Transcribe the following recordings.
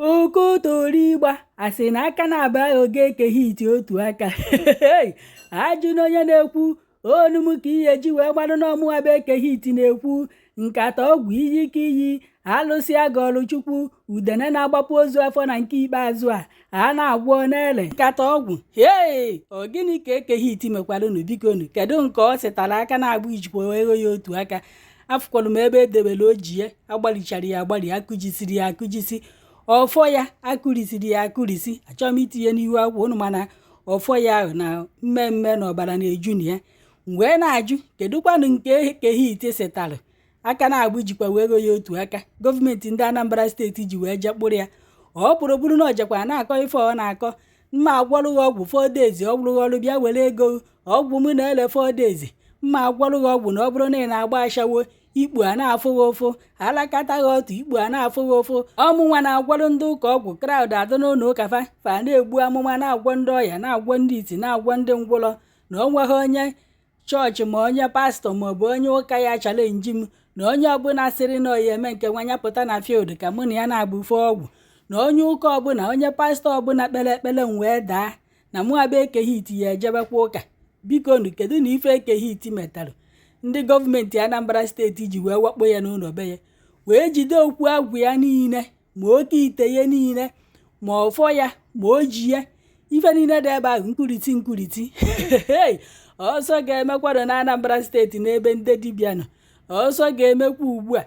Okotorigba asị na aka na-aba oge ekeghị iti otu aka ajụ na onye na-ekwu onu m ka ihe ji wee gbarụ n'ọmụwa bụ ekeghị iti na-ekwu nkata ọgwụ iyi ike iyi alụsị agọlụ chukwu udene na-agbapụ ozu afọ na nke ikpeazụ a na-agwọ n'ele nkata ọgwụ ọ gịnị ka ekeghị iti mekwarụnụ bikonu kedu nke ọ sịtara aka na-agbụ ijikwa ego ya otu aka afụkwalụ m ebe edebere oji ya agbalichara ya agbali akụjisiri ya akụjisi ọfọ ya akụrisiri ya akụrisi achọrọ m itinye n'ihu akwụkwọ ụnụ mana ọfọ ya ahụ na mmemme na ọbara na-eju na ya wee na-ajụ kedụkwanụ nke ekeghị iti setara aka na-agbụ jikwa wee ego ya otu aka gọọmenti ndị Anambra steeti ji wee jekpụrụ ya ọ pụrụ bụrụ na ọjakwa na-akọ ife ọ na-akọ mma agwọrụghị ọgwụ fọdezi ọ bụrụ ọrụ bịa were ego ọgwụ m na-ele fọdezi mma agwọrụghị ọgwụ na ọ bụrụ na ị na-agba ashawo ikpu a na-afụghị ụfụ alakataghị otu ikpu a na-afụghị ụfụ ọmụnwa na-agwọrụ ndị ụka ọgwụ kraụd adụ n'ụlọ ụka fa na-egbu amụma na-agwọ ndị ọya na-agwọ ndị iti na-agwọ ndị ngwụrọ na o nweghị onye chọọchị ma onye pastọ maọbụ onye ụka ya chalenji m na onye ọbụla sịrị na oyi eme nke nwanya pụta na field ka mụ na ya na-abụfe ọgwụ na onye ụka ọbụla onye pastọ ọbụla kpere ekpere m wee daa na mụ abụ ekeghị iti ya ejebekwa ụka bikonu kedu na ife ekeghị iti metalụ ndị gọọmenti Anambra steeti ji wee wakpo ya n'ụlọ be ya wee jide okwu agwụ ya niile ma oke ite ya niile ma ọfọ ya ma oji ya ife niile dị ebe ahụ nkuriti ọsọ ga-emekwado na Anambra steeti n'ebe ndị dibịa nọ ọsọ ga-emekwa ugbu a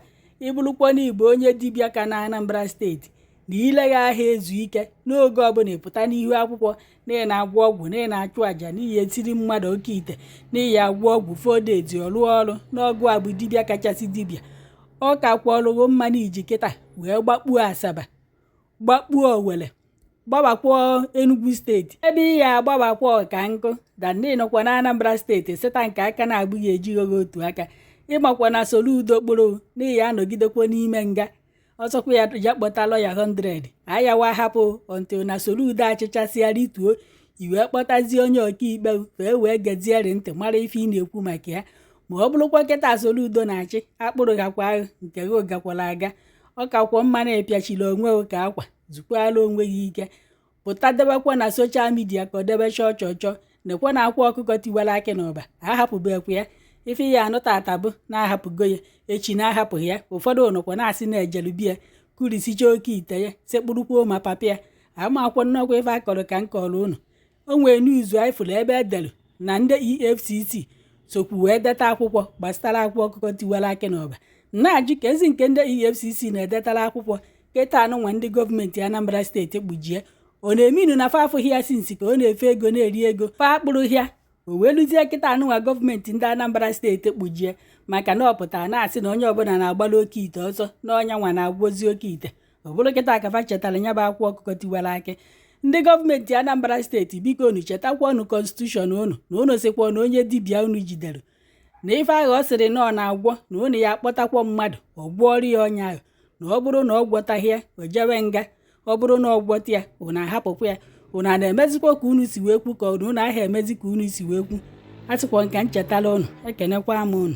ịbụrụkwa na igbo onye dibịa ka na Anambra steeti na ilegha ahịa ezu ike n'oge ọbụla ịpụta n'ihu akwụkwọ na ị na-agwọ ọgwụ na ị na-achụ àjà n'ihi etiri mmadụ oke ite n'ihi agwọ ọgwụ fọdezi ọlụ ọrụ n'ọgụ a bụ dibịa kachasị dibịa ọ ka kwọrụgo mma n'iji kịta wee gbakpuo Asaba gbakpuo Owere gbabakwuo Enugu steeti ebe ị ya agbabakwa ọka nkụ dandi nọkwa na Anambra steeti sịta nke aka na-abụghị ejighị otu aka ịmakwa na Soludo kpụrụ n'ihi anọgidekwa n'ime nga ọsọkwa ya ja kpọta lọya 100 ayawa hapụ until na Soludo achịchasịa rituo iwee kpọtazie onye ọkaikpe wee gezieri ntị mara ife ị na-ekwu maka ya ma ọ bụrụkwa nkịta Soludo na-achị akpụrụ gakwa ahụ nke gị gakwara aga ọ kakwọ mma na-epiachiri onwe ka akwa zukwala onwe gị ike pụta debekwa na soshal midia ka ọ debe chọọ nekwa na akwa ọkụkọ tiwara akị n'ọba ahapụbekwa ya ife ya anụta atabụ na-ahapụgo ya echi na-ahapụghị ya ụfọdụ nọkwa na-asị na ejelubia kurisicha oke ite ya sekpụrụkwuo ma papịa amakwọ nnọkwa ife akọrọ ka nkọrọ ụnụ o nwee n'izu ifụlụ ebe edelu na ndị EFCC sokwu wee deta akwụkwọ gbasara akwa ọkụkọ tiwara akị n'ọba na-ajụ ka ezi nke ndị EFCC na-edetara akwụkwọ keta anụnwa ndị gọọmenti Anambra steeti kpujie ọ na-eminu na fa afụghị ya sinsi ka ọ na-efe ego na-eri ego fa akpụrụ ya o wee lụzie kịta anụnwa gọọmenti ndị Anambra steeti kpujie maka na ọ pụtara na-asị na onye ọbụla na-agbalị oke ite ọzọ na ọnya nwa na-agwọzi oke ite ọ bụrụ kịta akafa chetara ya bụ akwa ọkụkọ tiwara akị ndị gọọmenti Anambra steeti biko unu chetakwa unu konstitushọn unu na unu sịkwa na onye dibịa unu jidere na ife ahụ ọ sịrị na ọ na-agwọ na unu ya akpọtakwa mmadụ ọ gwọọrọ ya ọnya ahụ na ọ bụrụ na ọ gwọtaghị ya o jewe nga ọ bụrụ na ọ gwọta ya unu ahapụkwa ya unu a na-emezikwa ka unu si wee kwu ka unu aha emezi ka unu si wee kwu a sịkwa nka nchetala unu ekenekwa m unu